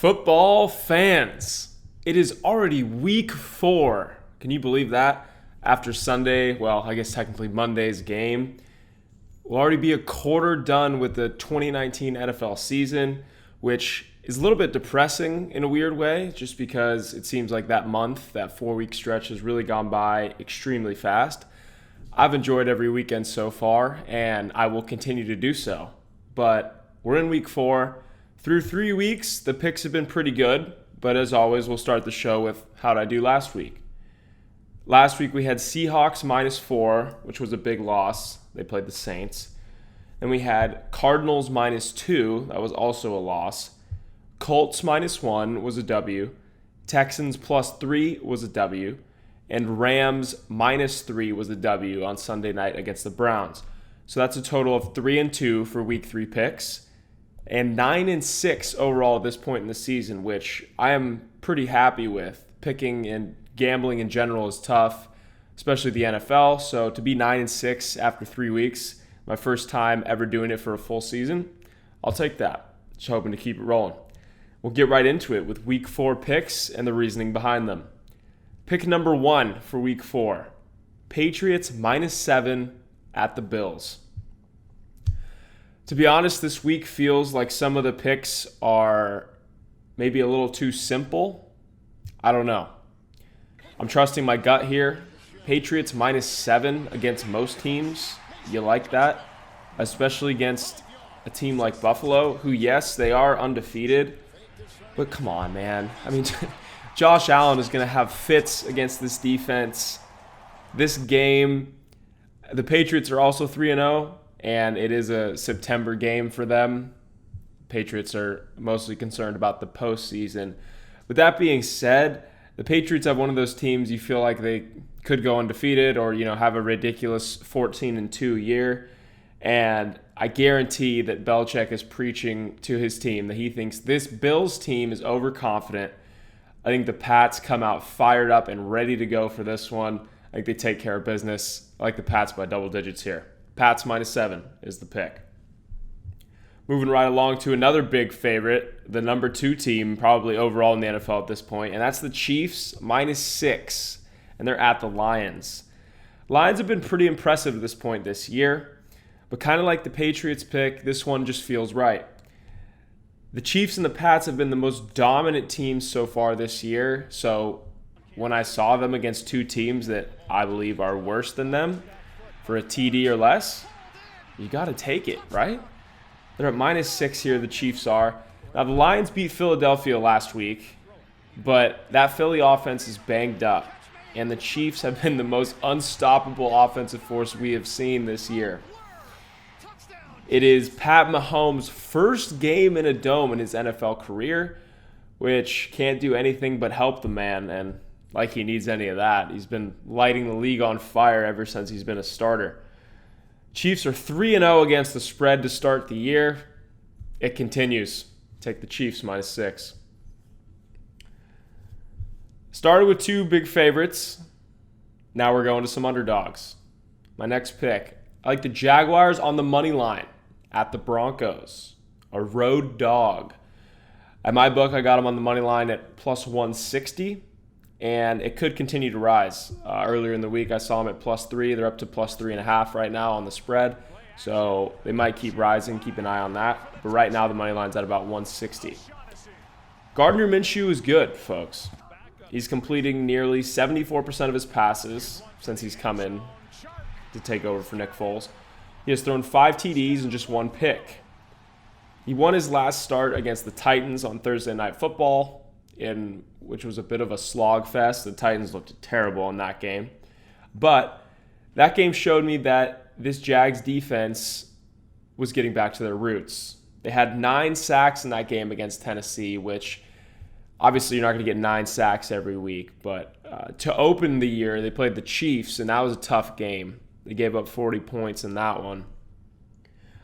Football fans, it is already week 4. Can you believe that? After Sunday, well, I guess technically Monday's game, we'll already be a quarter done with the 2019 NFL season, which is a little bit depressing in a weird way, just because it seems like that month, that 4-week stretch has really gone by extremely fast. I've enjoyed every weekend so far, and I will continue to do so. But we're in week 4. Through 3 weeks, the picks have been pretty good, but as always, we'll start the show with how did I do last week. Last week we had Seahawks -4, which was a big loss. They played the Saints. Then we had Cardinals -2, that was also a loss. Colts -1 was a W. Texans +3 was a W. And Rams -3 was a W on Sunday night against the Browns. So that's a total of 3-2 for week 3 picks. And 9-6 overall at this point in the season, which I am pretty happy with. Picking and gambling in general is tough, especially the NFL. So to be 9-6 after 3 weeks, my first time ever doing it for a full season, I'll take that. Just hoping to keep it rolling. We'll get right into it with week 4 picks and the reasoning behind them. Pick number 1 for week 4, Patriots -7 at the Bills. To be honest, this week feels like some of the picks are maybe a little too simple. I don't know. I'm trusting my gut here. Patriots -7 against most teams. You like that? Especially against a team like Buffalo, who, yes, they are undefeated. But come on, man. I mean, Josh Allen is going to have fits against this defense. This game, the Patriots are also 3-0. And it is a September game for them. Patriots are mostly concerned about the postseason. With that being said, the Patriots have one of those teams you feel like they could go undefeated or, have a ridiculous 14-2 year. And I guarantee that Belichick is preaching to his team that he thinks this Bills team is overconfident. I think the Pats come out fired up and ready to go for this one. I think they take care of business. I like the Pats by double digits here. Pats -7 is the pick. Moving right along to another big favorite, the number 2 team probably overall in the NFL at this point, and that's the Chiefs -6, and they're at the Lions. Lions have been pretty impressive at this point this year, but kind of like the Patriots pick, this one just feels right. The Chiefs and the Pats have been the most dominant teams so far this year, so when I saw them against 2 teams that I believe are worse than them, for a TD or less, you got to take it, right? They're at -6 here, the Chiefs are. Now, the Lions beat Philadelphia last week, but that Philly offense is banged up, and the Chiefs have been the most unstoppable offensive force we have seen this year. It is Pat Mahomes' first game in a dome in his NFL career, which can't do anything but help the man, and like he needs any of that. He's been lighting the league on fire ever since he's been a starter. Chiefs are 3-0 against the spread to start the year. It continues. Take the Chiefs -6. Started with 2 big favorites. Now we're going to some underdogs. My next pick, I like the Jaguars on the money line at the Broncos. A road dog. At my book, I got them on the money line at +160. And it could continue to rise. Earlier in the week, I saw them at +3. They're up to +3.5 right now on the spread. So they might keep rising. Keep an eye on that. But right now, the money line's at about 160. Gardner Minshew is good, folks. He's completing nearly 74% of his passes since he's come in to take over for Nick Foles. He has thrown 5 TDs and just 1 pick. He won his last start against the Titans on Thursday Night Football, which was a bit of a slog fest. The Titans looked terrible in that game. But that game showed me that this Jags defense was getting back to their roots. They had 9 sacks in that game against Tennessee, which obviously you're not going to get 9 sacks every week. But to open the year, they played the Chiefs, and that was a tough game. They gave up 40 points in that one.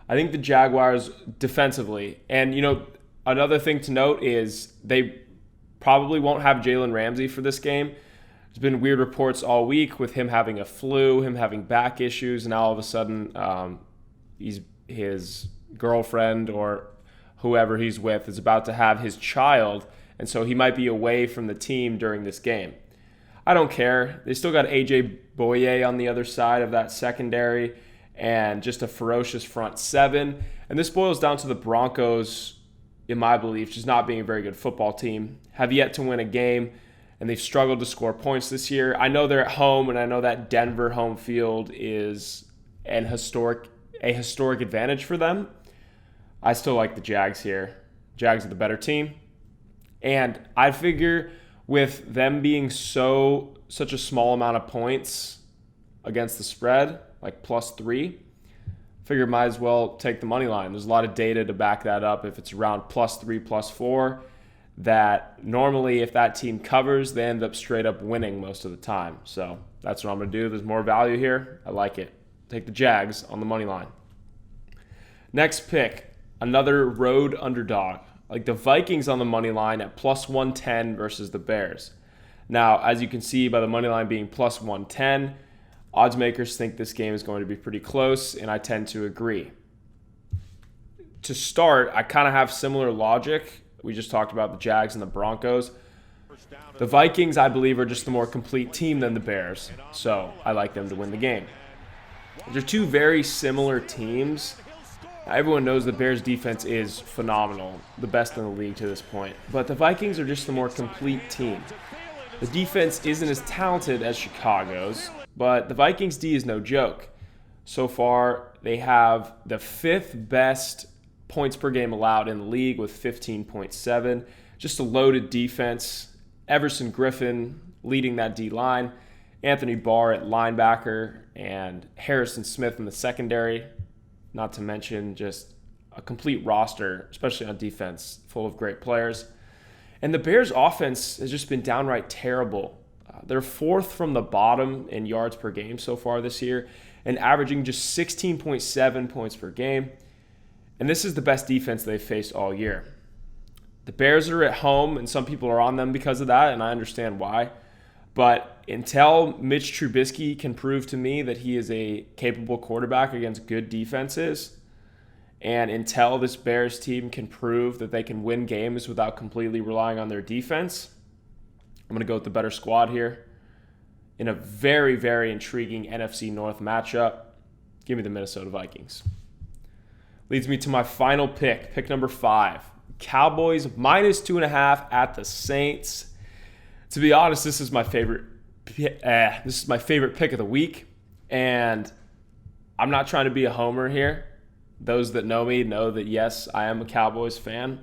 I think the Jaguars defensively, and another thing to note is they probably won't have Jalen Ramsey for this game. There's been weird reports all week with him having a flu, him having back issues, and now all of a sudden his girlfriend or whoever he's with is about to have his child, and so he might be away from the team during this game. I don't care. They still got AJ Boye on the other side of that secondary and just a ferocious front seven. And this boils down to the Broncos, in my belief, just not being a very good football team, have yet to win a game, and they've struggled to score points this year. I know they're at home, and I know that Denver home field is a historic advantage for them. I still like the Jags here. Jags are the better team. And I figure with them being such a small amount of points against the spread, like +3, figure might as well take the money line. There's a lot of data to back that up. If it's around +3, +4, that normally if that team covers, they end up straight up winning most of the time. So that's what I'm going to do. There's more value here. I like it. Take the Jags on the money line. Next pick, another road underdog, like the Vikings on the money line at +110 versus the Bears. Now, as you can see by the money line being +110, odds makers think this game is going to be pretty close, and I tend to agree. To start, I kind of have similar logic. We just talked about the Jags and the Broncos. The Vikings, I believe, are just the more complete team than the Bears, so I like them to win the game. They're two very similar teams. Everyone knows the Bears' defense is phenomenal, the best in the league to this point. But the Vikings are just the more complete team. The defense isn't as talented as Chicago's, but the Vikings' D is no joke. So far, they have the 5th best points per game allowed in the league with 15.7. Just a loaded defense. Everson Griffin leading that D-line. Anthony Barr at linebacker and Harrison Smith in the secondary. Not to mention just a complete roster, especially on defense, full of great players. And the Bears' offense has just been downright terrible. They're 4th from the bottom in yards per game so far this year and averaging just 16.7 points per game. And this is the best defense they've faced all year. The Bears are at home, and some people are on them because of that, and I understand why. But until Mitch Trubisky can prove to me that he is a capable quarterback against good defenses, and until this Bears team can prove that they can win games without completely relying on their defense, I'm going to go with the better squad here. In a very, very intriguing NFC North matchup, give me the Minnesota Vikings. Leads me to my final pick number 5. Cowboys -2.5 at the Saints. To be honest, this is my favorite pick of the week, and I'm not trying to be a homer here. Those that know me know that, yes, I am a Cowboys fan,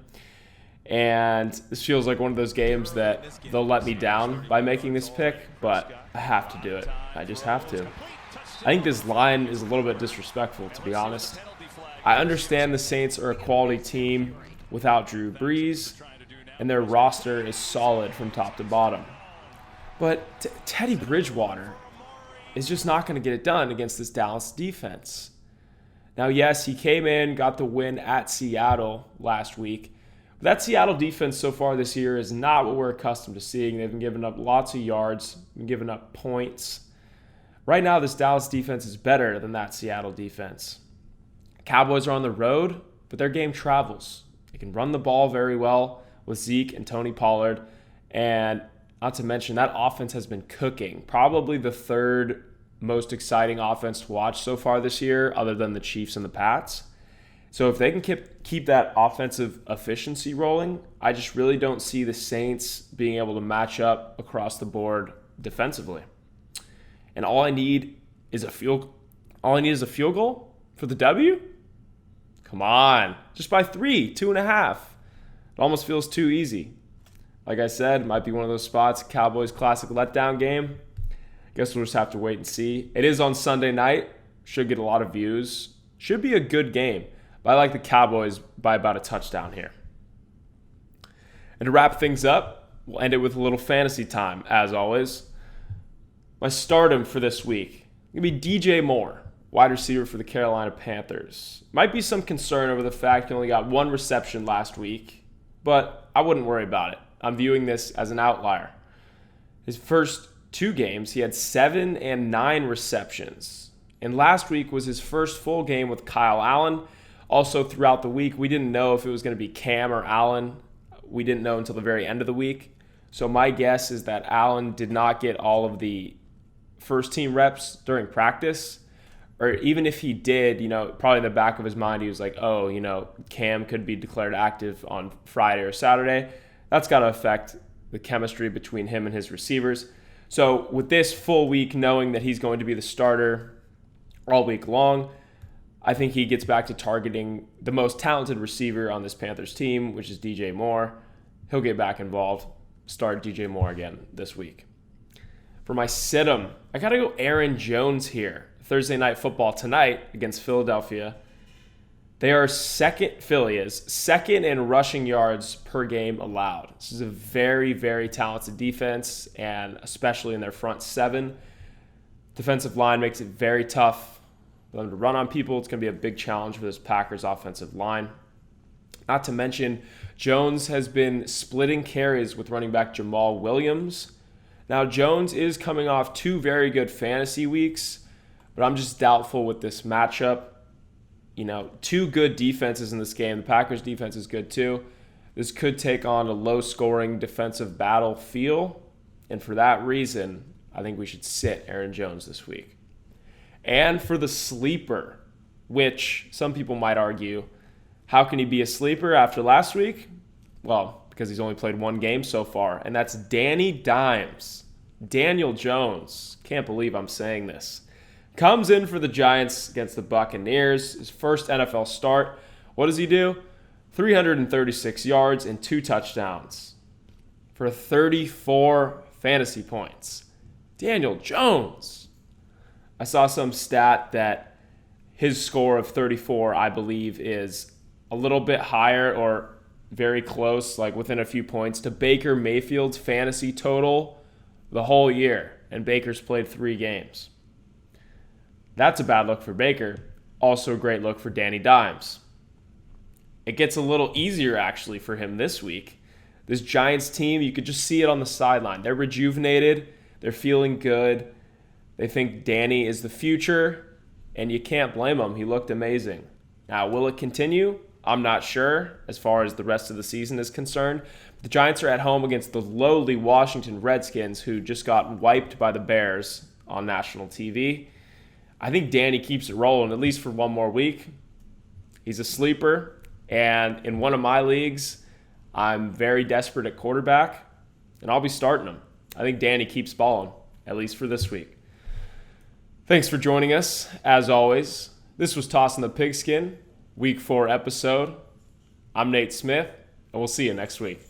and this feels like one of those games that they'll let me down by making this pick, but I have to do it. I just have to. I think this line is a little bit disrespectful, to be honest. I understand the Saints are a quality team without Drew Brees, and their roster is solid from top to bottom. But Teddy Bridgewater is just not going to get it done against this Dallas defense. Now, yes, he came in, got the win at Seattle last week. But that Seattle defense so far this year is not what we're accustomed to seeing. They've been giving up lots of yards, been giving up points. Right now, this Dallas defense is better than that Seattle defense. Cowboys are on the road, but their game travels. They can run the ball very well with Zeke and Tony Pollard. And not to mention, that offense has been cooking. Probably the 3rd most exciting offense to watch so far this year, other than the Chiefs and the Pats. So if they can keep that offensive efficiency rolling, I just really don't see the Saints being able to match up across the board defensively. And all I need is a field goal for the W? Come on. Just by 3, 2.5. It almost feels too easy. Like I said, it might be one of those spots, Cowboys classic letdown game. Guess we'll just have to wait and see. It is on Sunday night. Should get a lot of views. Should be a good game. But I like the Cowboys by about a touchdown here. And to wrap things up, we'll end it with a little fantasy time, as always. My stardom for this week, going to be DJ Moore, wide receiver for the Carolina Panthers. Might be some concern over the fact he only got 1 reception last week, but I wouldn't worry about it. I'm viewing this as an outlier. His first 2 games, he had 7 and 9 receptions. And last week was his first full game with Kyle Allen. Also, throughout the week, we didn't know if it was going to be Cam or Allen. We didn't know until the very end of the week. So my guess is that Allen did not get all of the first team reps during practice. Or even if he did, probably in the back of his mind, he was like, oh, Cam could be declared active on Friday or Saturday. That's got to affect the chemistry between him and his receivers. So with this full week, knowing that he's going to be the starter all week long, I think he gets back to targeting the most talented receiver on this Panthers team, which is DJ Moore. He'll get back involved, start DJ Moore again this week. For my sit-em, I got to go Aaron Jones here. Thursday Night Football tonight against Philadelphia. They are Philly is second in rushing yards per game allowed. This is a very, very talented defense, and especially in their front seven. Defensive line makes it very tough for them to run on people. It's going to be a big challenge for this Packers offensive line. Not to mention, Jones has been splitting carries with running back Jamal Williams. Now, Jones is coming off 2 very good fantasy weeks, but I'm just doubtful with this matchup. 2 good defenses in this game. The Packers defense is good too. This could take on a low-scoring defensive battle feel, and for that reason, I think we should sit Aaron Jones this week. And for the sleeper, which some people might argue, how can he be a sleeper after last week? Well, because he's only played 1 game so far, and that's Danny Dimes. Daniel Jones. Can't believe I'm saying this. Comes in for the Giants against the Buccaneers. His first NFL start. What does he do? 336 yards and 2 touchdowns for 34 fantasy points. Daniel Jones. I saw some stat that his score of 34, I believe, is a little bit higher or very close, like within a few points, to Baker Mayfield's fantasy total the whole year. And Baker's played 3 games. That's a bad look for Baker. Also a great look for Danny Dimes. It gets a little easier, actually, for him this week. This Giants team, you could just see it on the sideline. They're rejuvenated. They're feeling good. They think Danny is the future, and you can't blame him. He looked amazing. Now, will it continue? I'm not sure as far as the rest of the season is concerned. The Giants are at home against the lowly Washington Redskins, who just got wiped by the Bears on national TV. I think Danny keeps it rolling, at least for 1 more week. He's a sleeper, and in one of my leagues, I'm very desperate at quarterback, and I'll be starting him. I think Danny keeps balling, at least for this week. Thanks for joining us, as always. This was Tossin the Pigskin, Week 4 episode. I'm Nate Smith, and we'll see you next week.